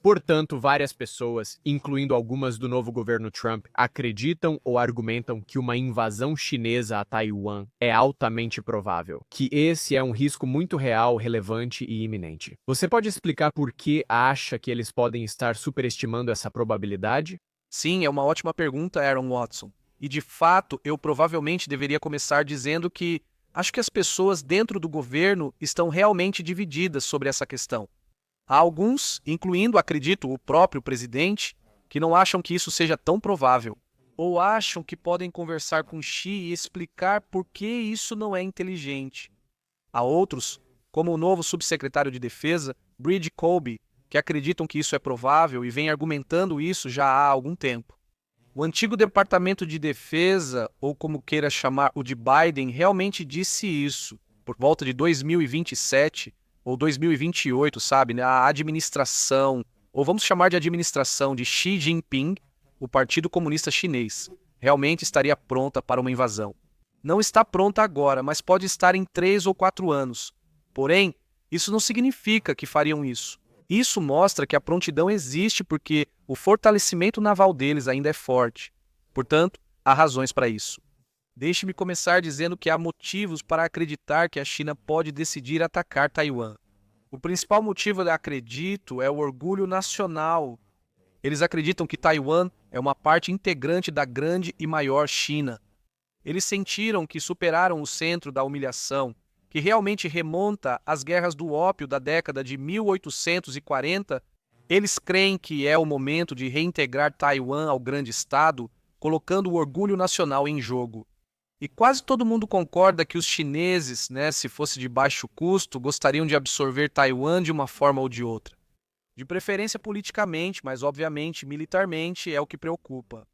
Portanto, várias pessoas, incluindo algumas do novo governo Trump, acreditam ou argumentam que uma invasão chinesa a Taiwan é altamente provável, que esse é um risco muito real, relevante e iminente. Você pode explicar por que acha que eles podem estar superestimando essa probabilidade? Sim, é uma ótima pergunta, Aaron Watson. E de fato, eu provavelmente deveria começar dizendo que acho que as pessoas dentro do governo estão realmente divididas sobre essa questão. Há alguns, incluindo, acredito, o próprio presidente, que não acham que isso seja tão provável, ou acham que podem conversar com Xi e explicar por que isso não é inteligente. Há outros, como o novo subsecretário de Defesa, Brady Colby, que acreditam que isso é provável e vem argumentando isso já há algum tempo. O antigo Departamento de Defesa, ou como queira chamar o de Biden, realmente disse isso, por volta de 2027 ou 2028, sabe? A administração, ou vamos chamar de administração de Xi Jinping, o Partido Comunista Chinês, realmente estaria pronta para uma invasão. Não está pronta agora, mas pode estar em 3 ou 4 anos. Porém, isso não significa que fariam isso. Isso mostra que a prontidão existe porque o fortalecimento naval deles ainda é forte. Portanto, há razões para isso. Deixe-me começar dizendo que há motivos para acreditar que a China pode decidir atacar Taiwan. O principal motivo, eu acredito, é o orgulho nacional. Eles acreditam que Taiwan é uma parte integrante da grande e maior China. Eles sentiram que superaram o centro da humilhação, que realmente remonta às guerras do ópio da década de 1840. Eles creem que é o momento de reintegrar Taiwan ao grande Estado, colocando o orgulho nacional em jogo. E quase todo mundo concorda que os chineses, se fosse de baixo custo, gostariam de absorver Taiwan de uma forma ou de outra. De preferência politicamente, mas obviamente militarmente é o que preocupa.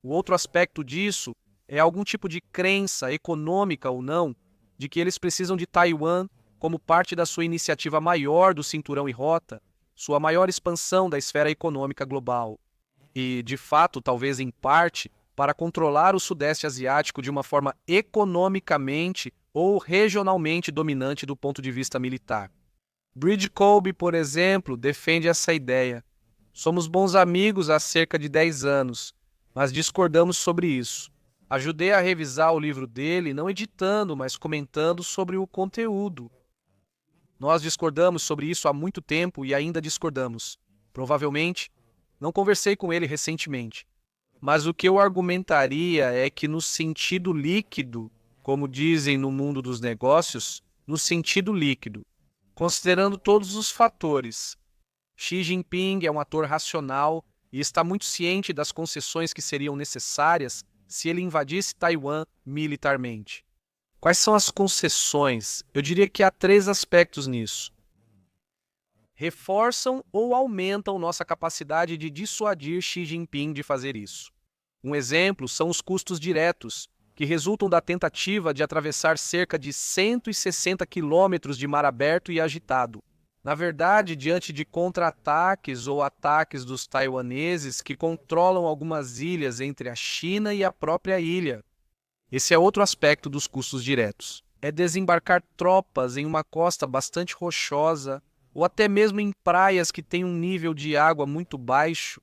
O outro aspecto disso é algum tipo de crença, econômica ou não, de que eles precisam de Taiwan como parte da sua iniciativa maior do Cinturão e Rota, sua maior expansão da esfera econômica global. E, de fato, talvez em parte, para controlar o Sudeste Asiático de uma forma economicamente ou regionalmente dominante do ponto de vista militar. Brady Colby, por exemplo, defende essa ideia. Somos bons amigos há cerca de 10 anos, mas discordamos sobre isso. Ajudei a revisar o livro dele, não editando, mas comentando sobre o conteúdo. Nós discordamos sobre isso há muito tempo e ainda discordamos. Provavelmente, não conversei com ele recentemente. Mas o que eu argumentaria é que no sentido líquido, como dizem no mundo dos negócios, no sentido líquido, considerando todos os fatores, Xi Jinping é um ator racional e está muito ciente das concessões que seriam necessárias se ele invadisse Taiwan militarmente. Quais são as concessões? Eu diria que há 3 aspectos nisso. Reforçam ou aumentam nossa capacidade de dissuadir Xi Jinping de fazer isso. Um exemplo são os custos diretos, que resultam da tentativa de atravessar cerca de 160 quilômetros de mar aberto e agitado. Na verdade, diante de contra-ataques ou ataques dos taiwaneses que controlam algumas ilhas entre a China e a própria ilha. Esse é outro aspecto dos custos diretos. É desembarcar tropas em uma costa bastante rochosa ou até mesmo em praias que têm um nível de água muito baixo.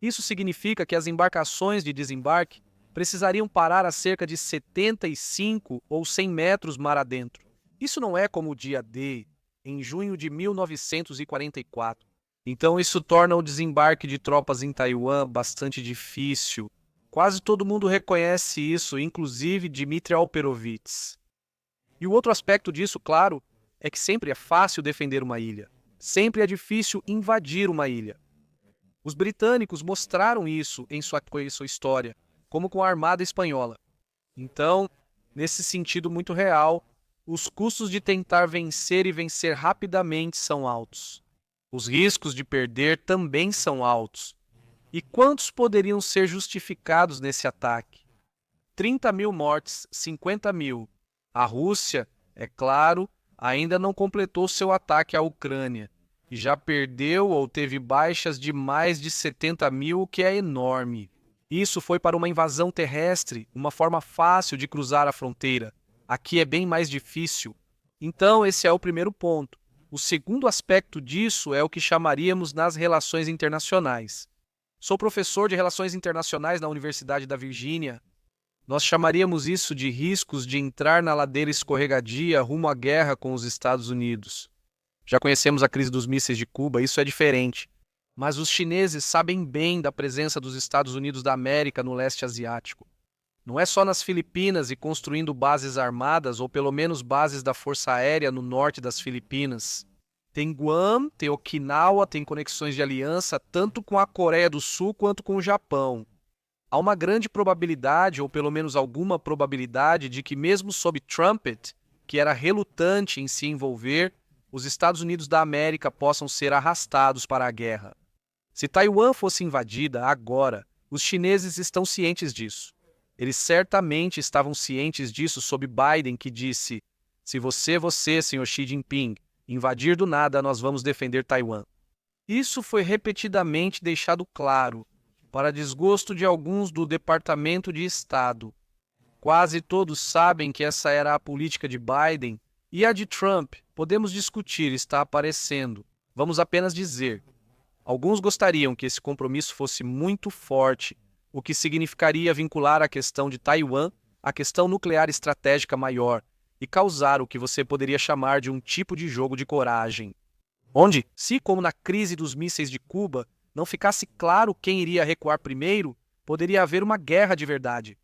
Isso significa que as embarcações de desembarque precisariam parar a cerca de 75 ou 100 metros mar adentro. Isso não é como o dia D, em junho de 1944. Então isso torna o desembarque de tropas em Taiwan bastante difícil. Quase todo mundo reconhece isso, inclusive Dmitry Alperovitz. E o outro aspecto disso, claro, é que sempre é fácil defender uma ilha. Sempre é difícil invadir uma ilha. Os britânicos mostraram isso em sua história, como com a Armada Espanhola. Então, nesse sentido muito real, os custos de tentar vencer e vencer rapidamente são altos. Os riscos de perder também são altos. E quantos poderiam ser justificados nesse ataque? 30 mil mortes, 50 mil. A Rússia, é claro, ainda não completou seu ataque à Ucrânia e já perdeu ou teve baixas de mais de 70 mil, o que é enorme. Isso foi para uma invasão terrestre, uma forma fácil de cruzar a fronteira. Aqui é bem mais difícil. Então, esse é o primeiro ponto. O segundo aspecto disso é o que chamaríamos nas relações internacionais. Sou professor de Relações Internacionais na Universidade da Virgínia. Nós chamaríamos isso de riscos de entrar na ladeira escorregadia rumo à guerra com os Estados Unidos. Já conhecemos a crise dos mísseis de Cuba, isso é diferente. Mas os chineses sabem bem da presença dos Estados Unidos da América no leste asiático. Não é só nas Filipinas e construindo bases armadas, ou pelo menos bases da Força Aérea no norte das Filipinas. Tem Guam, tem Okinawa, tem conexões de aliança tanto com a Coreia do Sul quanto com o Japão. Há uma grande probabilidade, ou pelo menos alguma probabilidade, de que mesmo sob Trumpet, que era relutante em se envolver, os Estados Unidos da América possam ser arrastados para a guerra. Se Taiwan fosse invadida agora, os chineses estão cientes disso. Eles certamente estavam cientes disso sob Biden, que disse: se você, senhor Xi Jinping, invadir do nada, nós vamos defender Taiwan. Isso foi repetidamente deixado claro, para desgosto de alguns do Departamento de Estado. Quase todos sabem que essa era a política de Biden, e a de Trump, podemos discutir, está aparecendo. Vamos apenas dizer. Alguns gostariam que esse compromisso fosse muito forte, o que significaria vincular a questão de Taiwan à questão nuclear estratégica maior e causar o que você poderia chamar de um tipo de jogo de coragem. Onde, se como na crise dos mísseis de Cuba, não ficasse claro quem iria recuar primeiro, poderia haver uma guerra de verdade.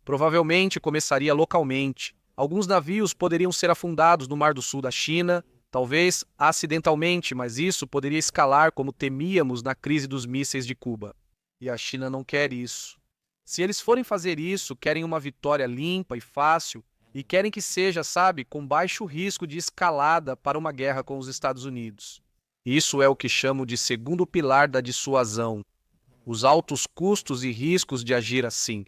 Provavelmente começaria localmente. Alguns navios poderiam ser afundados no Mar do Sul da China, talvez acidentalmente, mas isso poderia escalar como temíamos na crise dos mísseis de Cuba. E a China não quer isso. Se eles forem fazer isso, querem uma vitória limpa e fácil, e querem que seja, sabe, com baixo risco de escalada para uma guerra com os Estados Unidos. Isso é o que chamo de segundo pilar da dissuasão. Os altos custos e riscos de agir assim.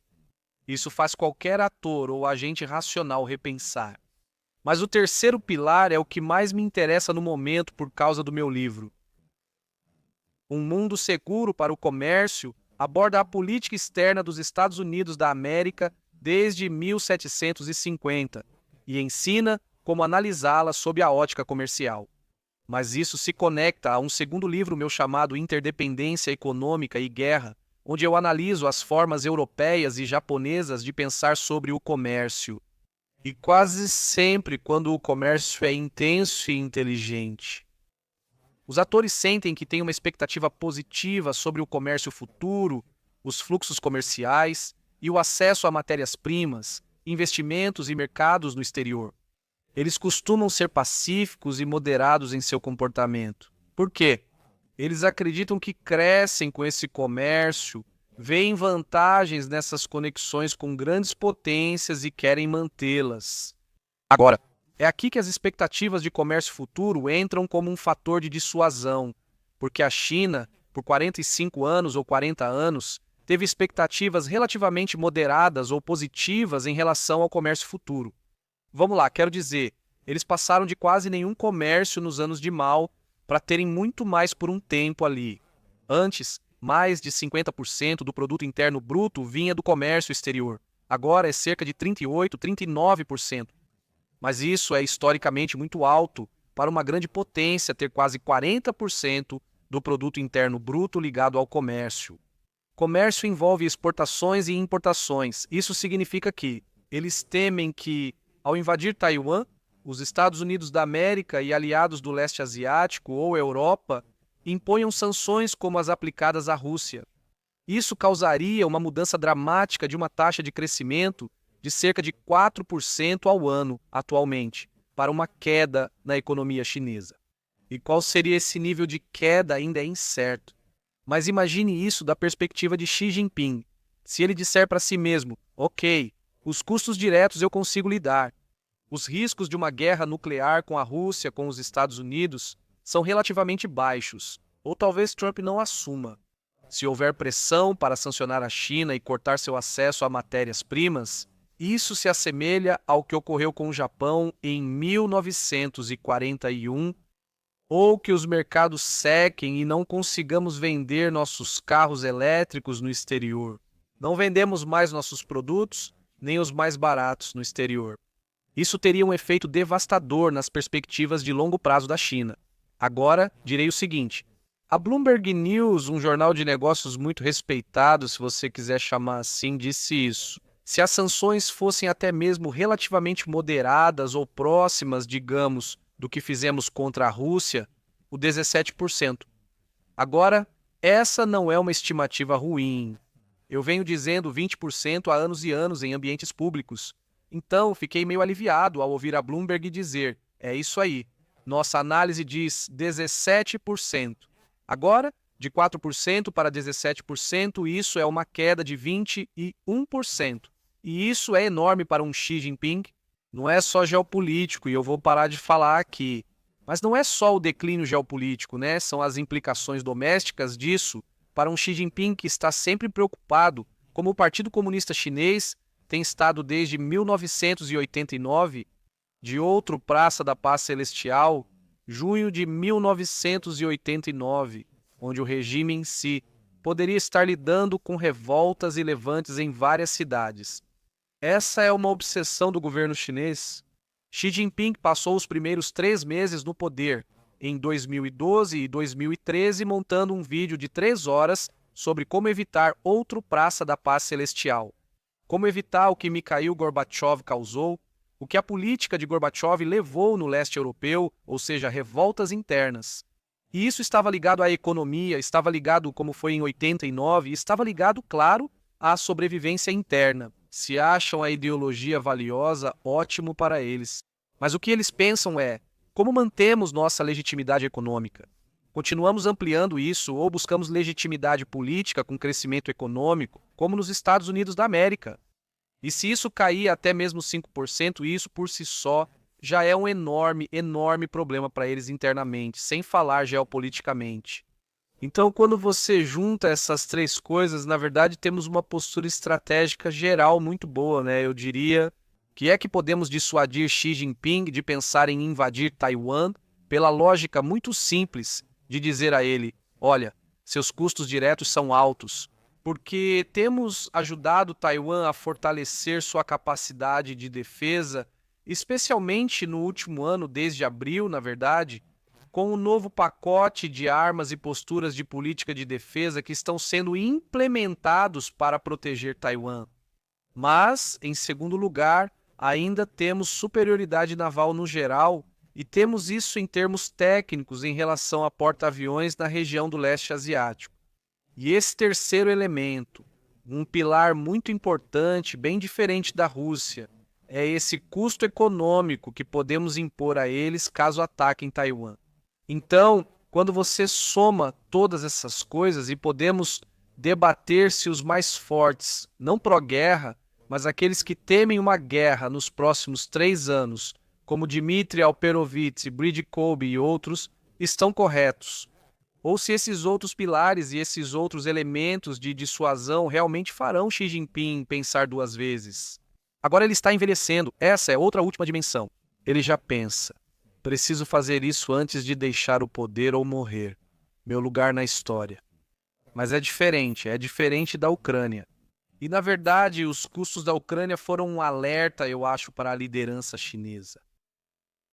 Isso faz qualquer ator ou agente racional repensar. Mas o terceiro pilar é o que mais me interessa no momento por causa do meu livro. Um Mundo Seguro para o Comércio aborda a política externa dos Estados Unidos da América desde 1750 e ensina como analisá-la sob a ótica comercial. Mas isso se conecta a um segundo livro meu chamado Interdependência Econômica e Guerra, onde eu analiso as formas europeias e japonesas de pensar sobre o comércio. E quase sempre quando o comércio é intenso e inteligente. Os atores sentem que têm uma expectativa positiva sobre o comércio futuro, os fluxos comerciais e o acesso a matérias-primas, investimentos e mercados no exterior. Eles costumam ser pacíficos e moderados em seu comportamento. Por quê? Eles acreditam que crescem com esse comércio, veem vantagens nessas conexões com grandes potências e querem mantê-las. Agora, é aqui que as expectativas de comércio futuro entram como um fator de dissuasão, porque a China, por 45 anos ou 40 anos, teve expectativas relativamente moderadas ou positivas em relação ao comércio futuro. Vamos lá, quero dizer, eles passaram de quase nenhum comércio nos anos de Mao para terem muito mais por um tempo ali. Antes, mais de 50% do produto interno bruto vinha do comércio exterior. Agora é cerca de 38%, 39%. Mas isso é historicamente muito alto para uma grande potência ter quase 40% do produto interno bruto ligado ao comércio. Comércio envolve exportações e importações. Isso significa que eles temem que, ao invadir Taiwan, os Estados Unidos da América e aliados do leste asiático ou Europa imponham sanções como as aplicadas à Rússia. Isso causaria uma mudança dramática de uma taxa de crescimento de cerca de 4% ao ano, atualmente, para uma queda na economia chinesa. E qual seria esse nível de queda ainda é incerto. Mas imagine isso da perspectiva de Xi Jinping. Se ele disser para si mesmo, ok, os custos diretos eu consigo lidar. Os riscos de uma guerra nuclear com a Rússia, com os Estados Unidos, são relativamente baixos, ou talvez Trump não assuma. Se houver pressão para sancionar a China e cortar seu acesso a matérias-primas, isso se assemelha ao que ocorreu com o Japão em 1941, ou que os mercados sequem e não consigamos vender nossos carros elétricos no exterior. Não vendemos mais nossos produtos, nem os mais baratos no exterior. Isso teria um efeito devastador nas perspectivas de longo prazo da China. Agora, direi o seguinte: a Bloomberg News, um jornal de negócios muito respeitado, se você quiser chamar assim, disse isso. Se as sanções fossem até mesmo relativamente moderadas ou próximas, digamos, do que fizemos contra a Rússia, o 17%. Agora, essa não é uma estimativa ruim. Eu venho dizendo 20% há anos e anos em ambientes públicos. Então, fiquei meio aliviado ao ouvir a Bloomberg dizer: é isso aí. Nossa análise diz 17%. Agora, de 4% para 17%, isso é uma queda de 21%. E isso é enorme para um Xi Jinping. Não é só geopolítico, e eu vou parar de falar aqui. Mas não é só o declínio geopolítico, né? São as implicações domésticas disso para um Xi Jinping que está sempre preocupado, como o Partido Comunista Chinês tem estado desde 1989, de outro Praça da Paz Celestial, junho de 1989, onde o regime em si poderia estar lidando com revoltas e levantes em várias cidades. Essa é uma obsessão do governo chinês. Xi Jinping passou os primeiros 3 meses no poder, em 2012 e 2013, montando um vídeo de 3 horas sobre como evitar outro Praça da Paz Celestial. Como evitar o que Mikhail Gorbachev causou, o que a política de Gorbachev levou no leste europeu, ou seja, revoltas internas. E isso estava ligado à economia, estava ligado, como foi em 89, e estava ligado, claro, à sobrevivência interna. Se acham a ideologia valiosa, ótimo para eles. Mas o que eles pensam é: como mantemos nossa legitimidade econômica? Continuamos ampliando isso ou buscamos legitimidade política com crescimento econômico, como nos Estados Unidos da América? E se isso cair até mesmo 5%, isso por si só já é um enorme, enorme problema para eles internamente, sem falar geopoliticamente. Então, quando você junta essas 3 coisas, na verdade temos uma postura estratégica geral muito boa, né? Eu diria que é que podemos dissuadir Xi Jinping de pensar em invadir Taiwan pela lógica muito simples de dizer a ele: olha, seus custos diretos são altos, porque temos ajudado Taiwan a fortalecer sua capacidade de defesa, especialmente no último ano, desde abril, na verdade, com o novo pacote de armas e posturas de política de defesa que estão sendo implementados para proteger Taiwan. Mas, em segundo lugar, ainda temos superioridade naval no geral e temos isso em termos técnicos em relação a porta-aviões na região do leste asiático. E esse terceiro elemento, um pilar muito importante, bem diferente da Rússia, é esse custo econômico que podemos impor a eles caso ataquem Taiwan. Então, quando você soma todas essas coisas e podemos debater se os mais fortes, não pró-guerra, mas aqueles que temem uma guerra nos próximos 3 anos, como Dmitry Alperovitz, Brady Kolbe e outros, estão corretos. Ou se esses outros pilares e esses outros elementos de dissuasão realmente farão Xi Jinping pensar 2 vezes. Agora ele está envelhecendo, essa é outra última dimensão. Ele já pensa: preciso fazer isso antes de deixar o poder ou morrer. Meu lugar na história. Mas é diferente da Ucrânia. E, na verdade, os custos da Ucrânia foram um alerta, eu acho, para a liderança chinesa.